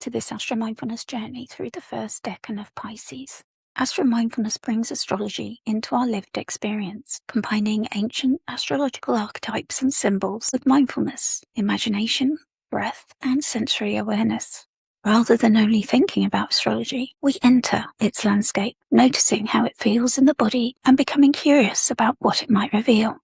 to this Astro Mindfulness journey through the first Decan of Pisces. Astro Mindfulness brings astrology into our lived experience, combining ancient astrological archetypes and symbols with mindfulness, imagination, breath, and sensory awareness. Rather than only thinking about astrology, we enter its landscape, noticing how it feels in the body and becoming curious about what it might reveal.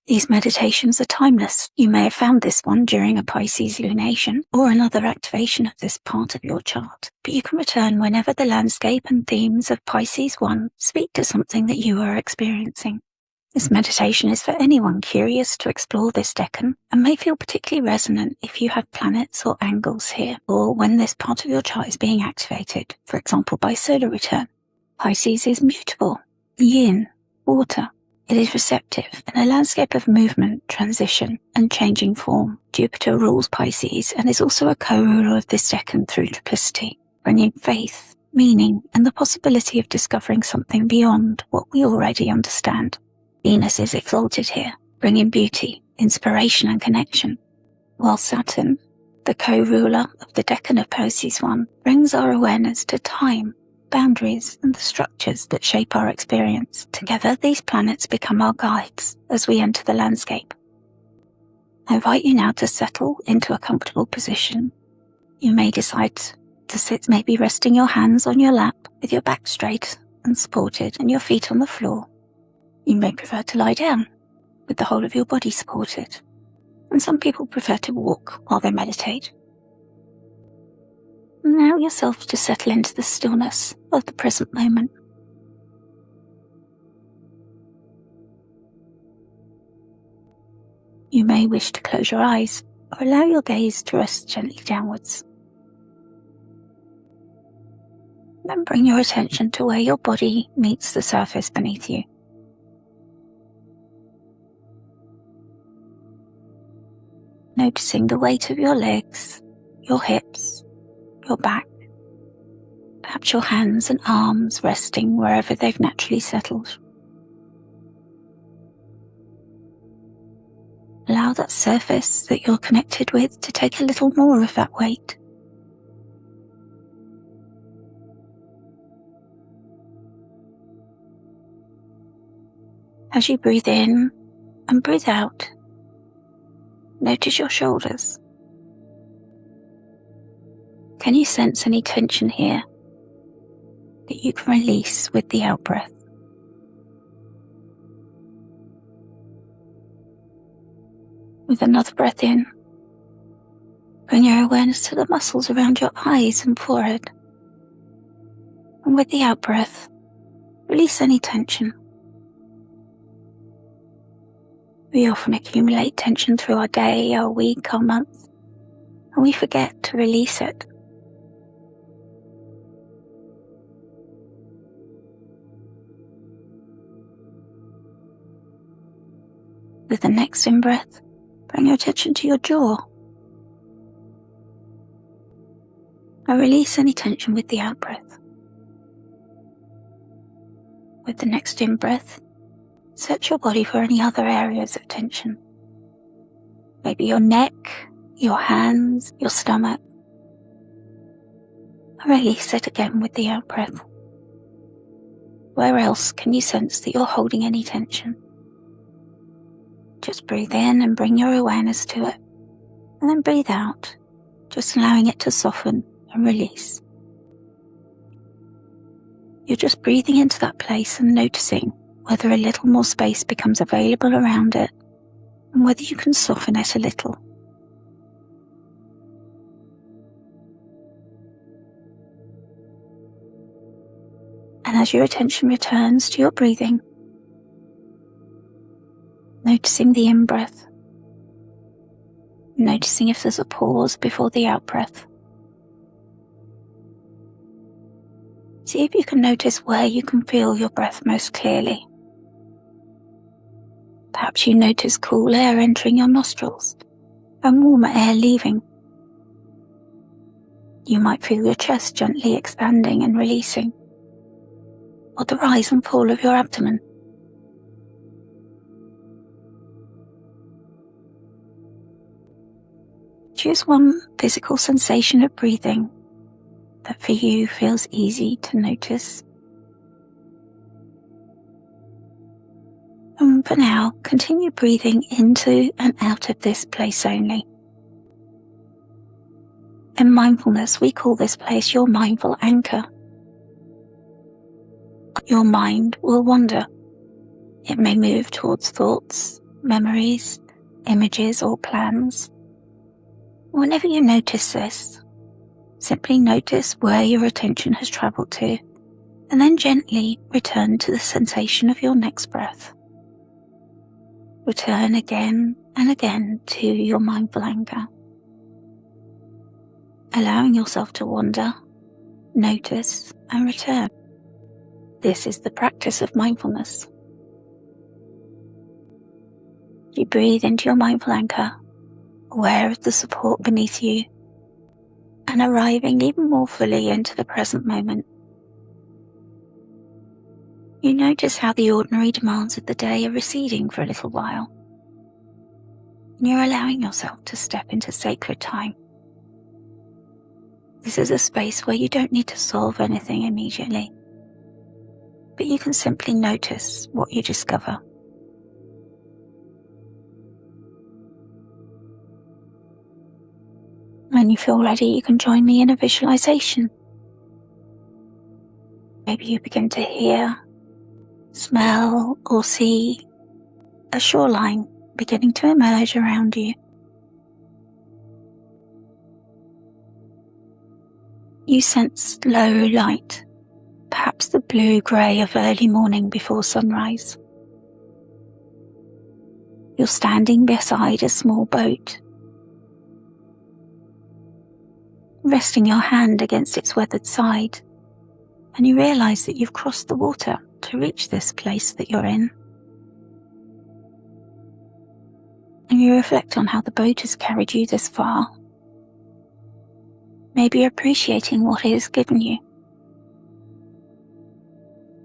These meditations are timeless. You may have found this one during a Pisces lunation or another activation of this part of your chart, but you can return whenever the landscape and themes of Pisces I speak to something that you are experiencing. This meditation is for anyone curious to explore this decan and may feel particularly resonant if you have planets or angles here, or when this part of your chart is being activated, for example by solar return. Pisces is mutable, yin, water. It is receptive in a landscape of movement, transition, and changing form. Jupiter rules Pisces and is also a co-ruler of this decan through triplicity, bringing faith, meaning, and the possibility of discovering something beyond what we already understand. Venus is exalted here, bringing beauty, inspiration, and connection, while Saturn, the co-ruler of the Decan of Pisces I, brings our awareness to time, boundaries, and the structures that shape our experience. Together, these planets become our guides as we enter the landscape. I invite you now to settle into a comfortable position. You may decide to sit, maybe resting your hands on your lap with your back straight and supported and your feet on the floor. You may prefer to lie down with the whole of your body supported, and some people prefer to walk while they meditate. Allow yourself to settle into the stillness of the present moment. You may wish to close your eyes or allow your gaze to rest gently downwards. Then bring your attention to where your body meets the surface beneath you. Noticing the weight of your legs, your hips, your back, perhaps your hands and arms resting wherever they've naturally settled. Allow that surface that you're connected with to take a little more of that weight. As you breathe in and breathe out, notice your shoulders. Can you sense any tension here that you can release with the out-breath? With another breath in, bring your awareness to the muscles around your eyes and forehead. And with the out-breath, release any tension. We often accumulate tension through our day, our week, our month, and we forget to release it. With the next in-breath, bring your attention to your jaw. And release any tension with the out-breath. With the next in-breath, search your body for any other areas of tension. Maybe your neck, your hands, your stomach. And release it again with the out-breath. Where else can you sense that you're holding any tension? Just breathe in and bring your awareness to it, and then breathe out, just allowing it to soften and release. You're just breathing into that place and noticing whether a little more space becomes available around it, and whether you can soften it a little. And as your attention returns to your breathing, noticing the in-breath, noticing if there's a pause before the out-breath. See if you can notice where you can feel your breath most clearly. Perhaps you notice cool air entering your nostrils and warmer air leaving. You might feel your chest gently expanding and releasing, or the rise and fall of your abdomen. Choose one physical sensation of breathing that for you feels easy to notice. And for now, continue breathing into and out of this place only. In mindfulness, we call this place your mindful anchor. Your mind will wander. It may move towards thoughts, memories, images, or plans. Whenever you notice this, simply notice where your attention has travelled to, and then gently return to the sensation of your next breath. Return again and again to your mindful anchor, allowing yourself to wander, notice, and return. This is the practice of mindfulness. You breathe into your mindful anchor, aware of the support beneath you, and arriving even more fully into the present moment. You notice how the ordinary demands of the day are receding for a little while, and you're allowing yourself to step into sacred time. This is a space where you don't need to solve anything immediately, but you can simply notice what you discover. When you feel ready, you can join me in a visualization. Maybe you begin to hear, smell, or see a shoreline beginning to emerge around you. You sense low light, perhaps the blue-grey of early morning before sunrise. You're standing beside a small boat, resting your hand against its weathered side, and you realise that you've crossed the water to reach this place that you're in. And you reflect on how the boat has carried you this far, maybe appreciating what it has given you,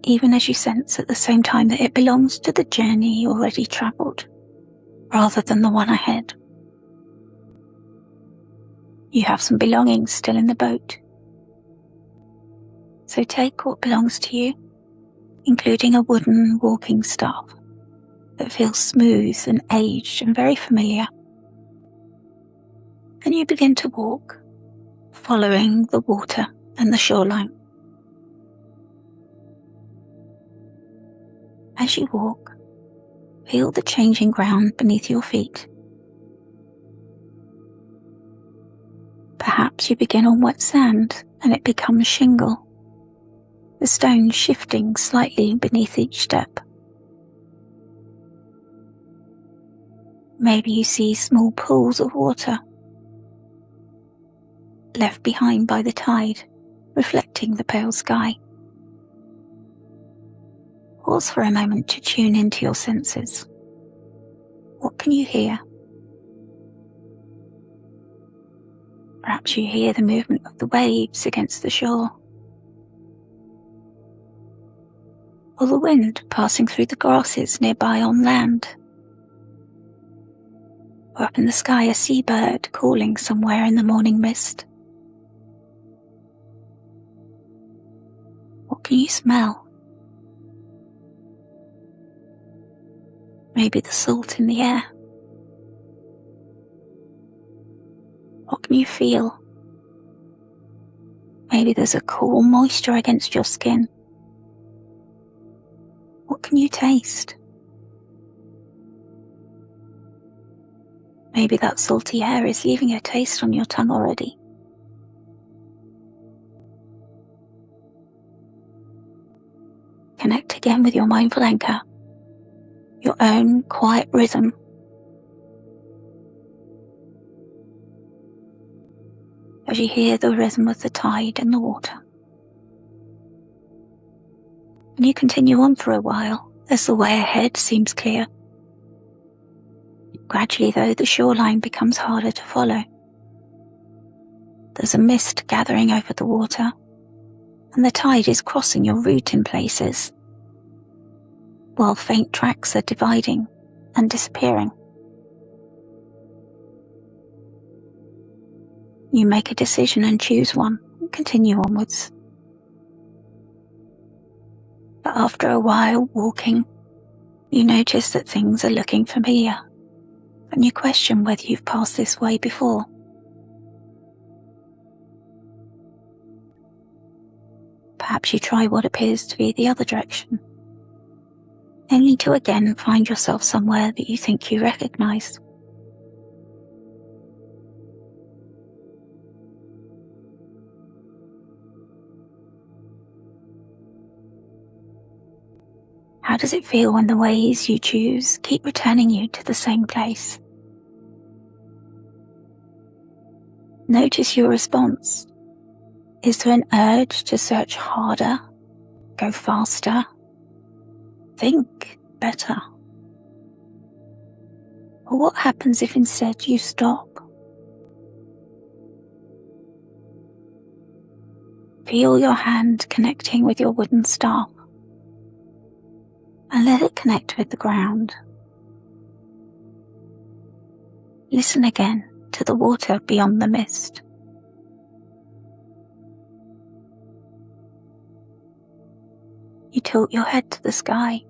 even as you sense at the same time that it belongs to the journey already travelled, rather than the one ahead. You have some belongings still in the boat, so take what belongs to you, including a wooden walking staff that feels smooth and aged and very familiar. And you begin to walk, following the water and the shoreline. As you walk, feel the changing ground beneath your feet. Perhaps you begin on wet sand and it becomes shingle, the stones shifting slightly beneath each step. Maybe you see small pools of water, left behind by the tide, reflecting the pale sky. Pause for a moment to tune into your senses. What can you hear? Perhaps you hear the movement of the waves against the shore, or the wind passing through the grasses nearby on land, or up in the sky a seabird calling somewhere in the morning mist. What can you smell? Maybe the salt in the air. What can you feel? Maybe there's a cool moisture against your skin. What can you taste? Maybe that salty air is leaving a taste on your tongue already. Connect again with your mindful anchor, your own quiet rhythm. As you hear the rhythm of the tide and the water. And you continue on for a while as the way ahead seems clear. Gradually, though, the shoreline becomes harder to follow. There's a mist gathering over the water, and the tide is crossing your route in places, while faint tracks are dividing and disappearing. You make a decision and choose one, continue onwards. But after a while walking, you notice that things are looking familiar, and you question whether you've passed this way before. Perhaps you try what appears to be the other direction, only to again find yourself somewhere that you think you recognise. How does it feel when the ways you choose keep returning you to the same place? Notice your response. Is there an urge to search harder, go faster, think better? Or what happens if instead you stop? Feel your hand connecting with your wooden staff, and let it connect with the ground. Listen again to the water beyond the mist. You tilt your head to the sky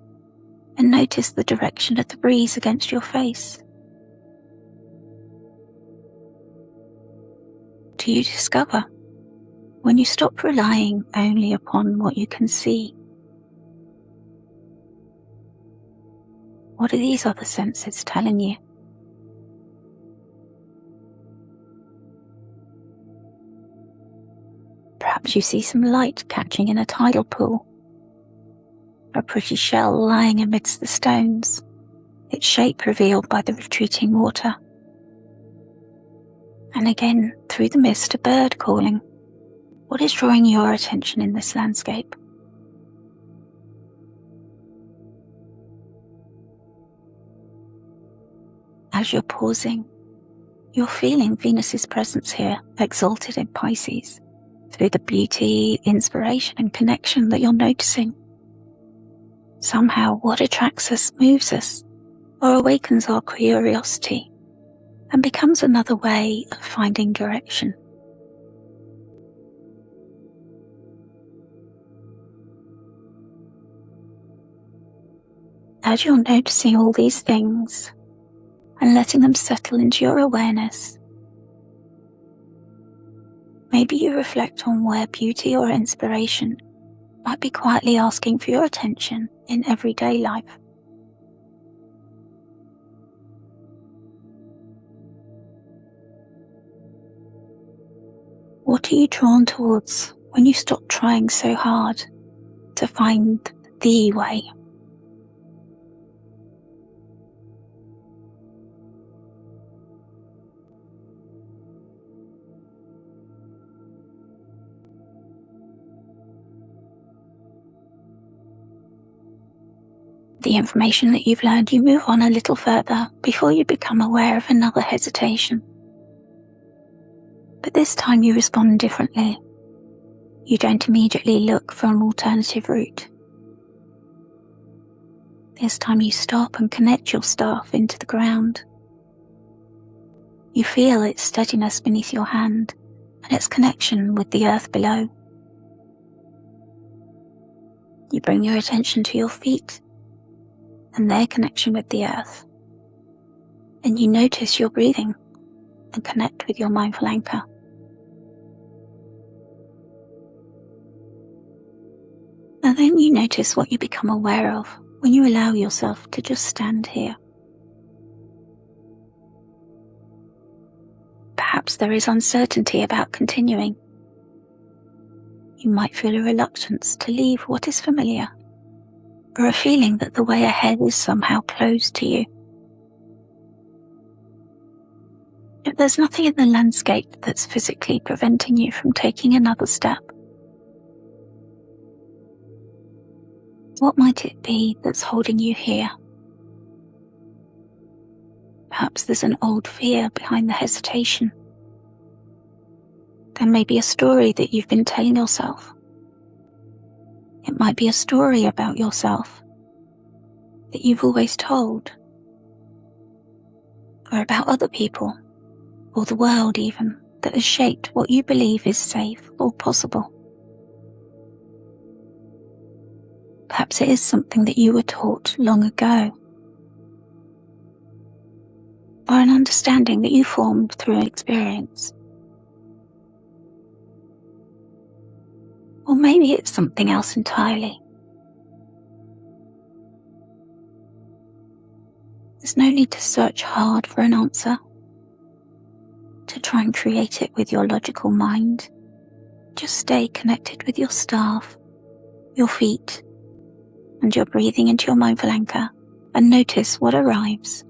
and notice the direction of the breeze against your face. Do you discover, when you stop relying only upon what you can see, what are these other senses telling you? Perhaps you see some light catching in a tidal pool, a pretty shell lying amidst the stones, its shape revealed by the retreating water. And again, through the mist, a bird calling. What is drawing your attention in this landscape? As you're pausing, you're feeling Venus's presence here, exalted in Pisces, through the beauty, inspiration and connection that you're noticing. Somehow what attracts us moves us, or awakens our curiosity, and becomes another way of finding direction. As you're noticing all these things, and letting them settle into your awareness, maybe you reflect on where beauty or inspiration might be quietly asking for your attention in everyday life. What are you drawn towards when you stop trying so hard to find the way? The information that you've learned, you move on a little further before you become aware of another hesitation. But this time you respond differently. You don't immediately look for an alternative route. This time you stop and connect your staff into the ground. You feel its steadiness beneath your hand and its connection with the earth below. You bring your attention to your feet and their connection with the earth, and you notice your breathing and connect with your mindful anchor. And then you notice what you become aware of when you allow yourself to just stand here. Perhaps there is uncertainty about continuing. You might feel a reluctance to leave what is familiar, or a feeling that the way ahead is somehow closed to you. If there's nothing in the landscape that's physically preventing you from taking another step, what might it be that's holding you here? Perhaps there's an old fear behind the hesitation. There may be a story that you've been telling yourself. It might be a story about yourself that you've always told, or about other people, or the world even. that has shaped what you believe is safe or possible. Perhaps it is something that you were taught long ago, or an understanding that you formed through experience. Or maybe it's something else entirely. There's no need to search hard for an answer, to try and create it with your logical mind. Just stay connected with your staff, your feet, and your breathing into your mindful anchor, and notice what arrives.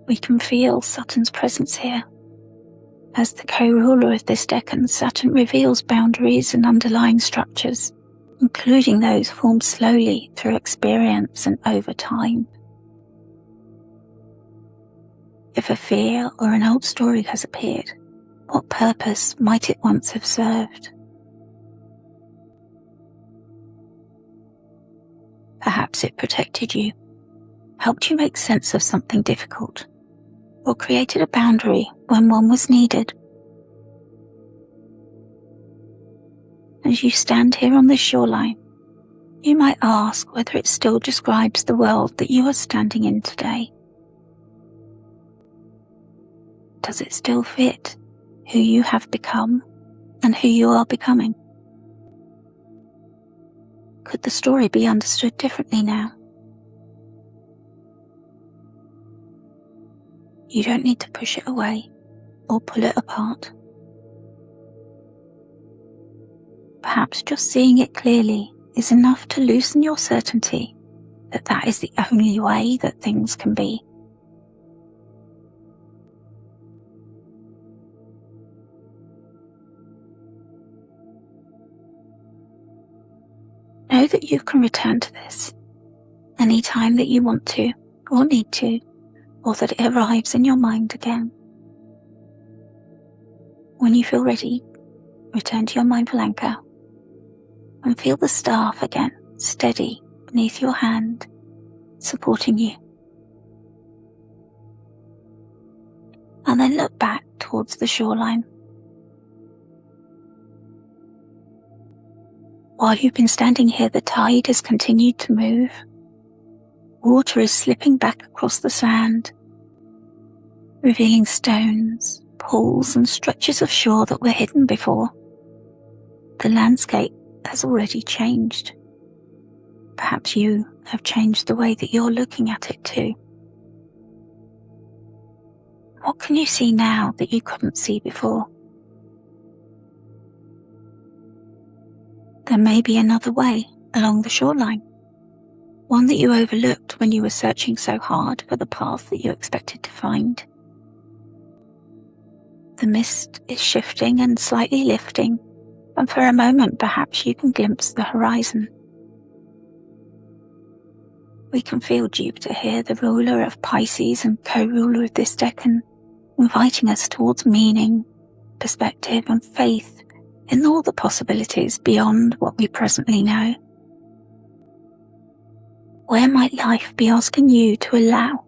We can feel Saturn's presence here. As the co-ruler of this decan, Saturn reveals boundaries and underlying structures, including those formed slowly through experience and over time. If a fear or an old story has appeared, what purpose might it once have served? Perhaps it protected you, helped you make sense of something difficult, or created a boundary when one was needed. As you stand here on this shoreline, you might ask whether it still describes the world that you are standing in today. Does it still fit who you have become and who you are becoming? Could the story be understood differently now? You don't need to push it away or pull it apart. Perhaps just seeing it clearly is enough to loosen your certainty that that is the only way that things can be. Know that you can return to this any time that you want to or need to, or that it arrives in your mind again. When you feel ready, return to your mindful anchor and feel the staff again steady beneath your hand, supporting you. And then look back towards the shoreline. While you've been standing here, the tide has continued to move. Water is slipping back across the sand, revealing stones, pools, and stretches of shore that were hidden before. The landscape has already changed. Perhaps you have changed the way that you're looking at it too. What can you see now that you couldn't see before? There may be another way along the shoreline, one that you overlooked when you were searching so hard for the path that you expected to find. The mist is shifting and slightly lifting, and for a moment perhaps you can glimpse the horizon. We can feel Jupiter here, the ruler of Pisces and co-ruler of this decan, inviting us towards meaning, perspective, and faith in all the possibilities beyond what we presently know. Where might life be asking you to allow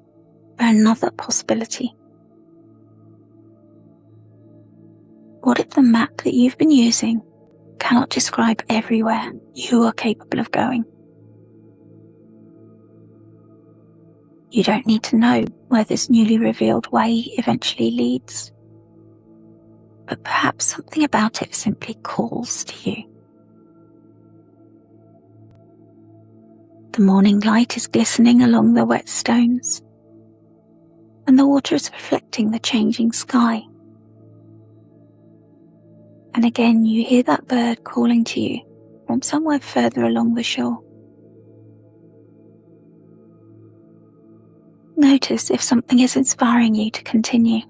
for another possibility? What if the map that you've been using cannot describe everywhere you are capable of going? You don't need to know where this newly revealed way eventually leads, but perhaps something about it simply calls to you. The morning light is glistening along the wet stones, and the water is reflecting the changing sky. And again you hear that bird calling to you from somewhere further along the shore. Notice if something is inspiring you to continue.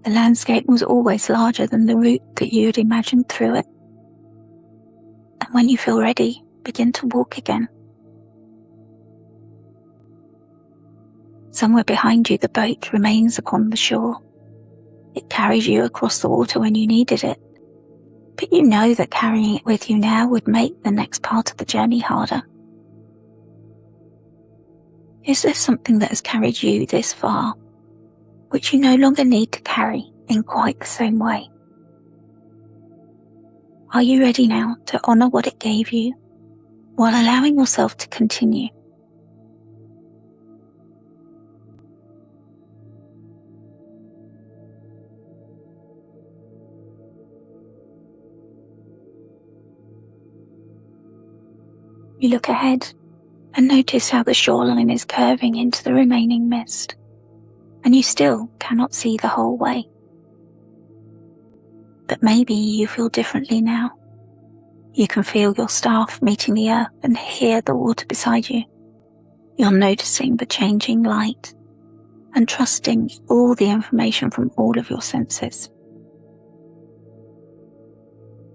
The landscape was always larger than the route that you had imagined through it. And And when you feel ready, begin to walk again. Somewhere behind you, the boat remains upon the shore. It carried you across the water when you needed it, but you know that carrying it with you now would make the next part of the journey harder. Is there something that has carried you this far, which you no longer need to carry in quite the same way? Are you ready now to honour what it gave you, while allowing yourself to continue? You look ahead and notice how the shoreline is curving into the remaining mist, and you still cannot see the whole way. But maybe you feel differently now. You can feel your staff meeting the earth and hear the water beside you. You're noticing the changing light and trusting all the information from all of your senses.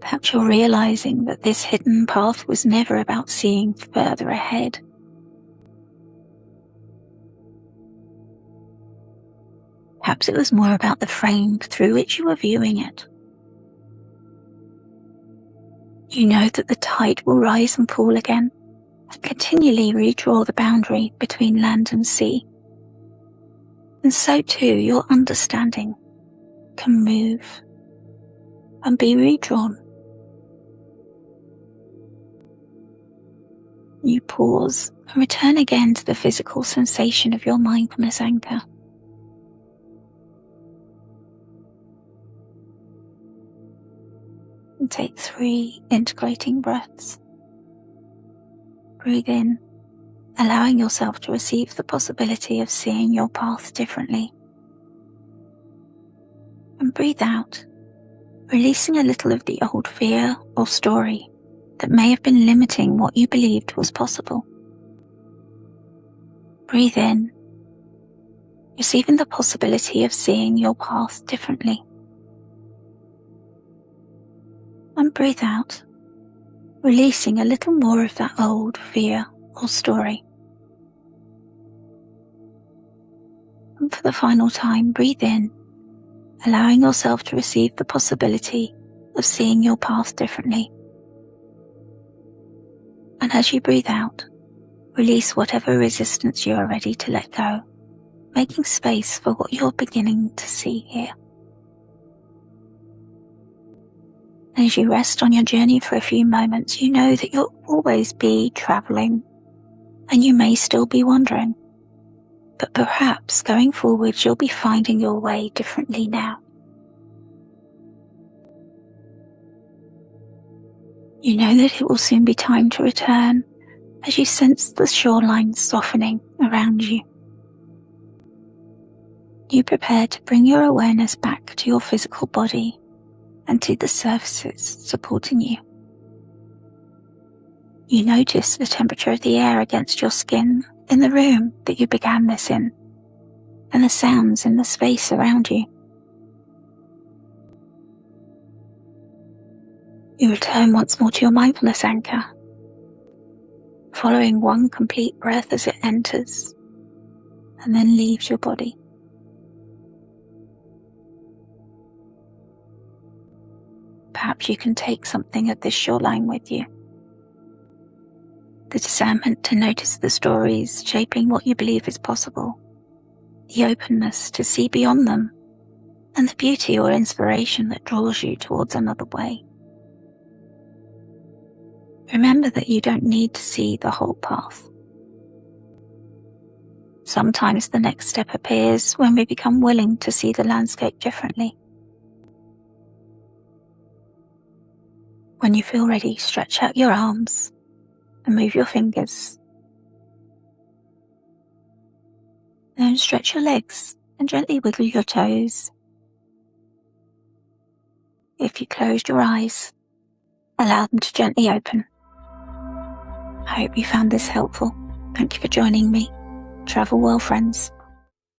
Perhaps you're realizing that this hidden path was never about seeing further ahead. Perhaps it was more about the frame through which you were viewing it. You know that the tide will rise and fall again, and continually redraw the boundary between land and sea. And so too your understanding can move and be redrawn. You pause and return again to the physical sensation of your mindfulness anchor. And take 3 integrating breaths. Breathe in, allowing yourself to receive the possibility of seeing your path differently. And breathe out, releasing a little of the old fear or story that may have been limiting what you believed was possible. Breathe in, receiving the possibility of seeing your path differently. And breathe out, releasing a little more of that old fear or story. And for the final time, breathe in, allowing yourself to receive the possibility of seeing your path differently. And as you breathe out, release whatever resistance you are ready to let go, making space for what you're beginning to see here. As you rest on your journey for a few moments, you know that you'll always be travelling, and you may still be wandering, but perhaps going forward you'll be finding your way differently now. You know that it will soon be time to return as you sense the shoreline softening around you. You prepare to bring your awareness back to your physical body and to the surfaces supporting you. You notice the temperature of the air against your skin in the room that you began this in, and the sounds in the space around you. You return once more to your mindfulness anchor, following one complete breath as it enters and then leaves your body. Perhaps you can take something of this shoreline with you. The discernment to notice the stories shaping what you believe is possible, the openness to see beyond them, and the beauty or inspiration that draws you towards another way. Remember that you don't need to see the whole path. Sometimes the next step appears when we become willing to see the landscape differently. When you feel ready, stretch out your arms and move your fingers. Then stretch your legs and gently wiggle your toes. If you closed your eyes, allow them to gently open. I hope you found this helpful. Thank you for joining me. Travel well, friends.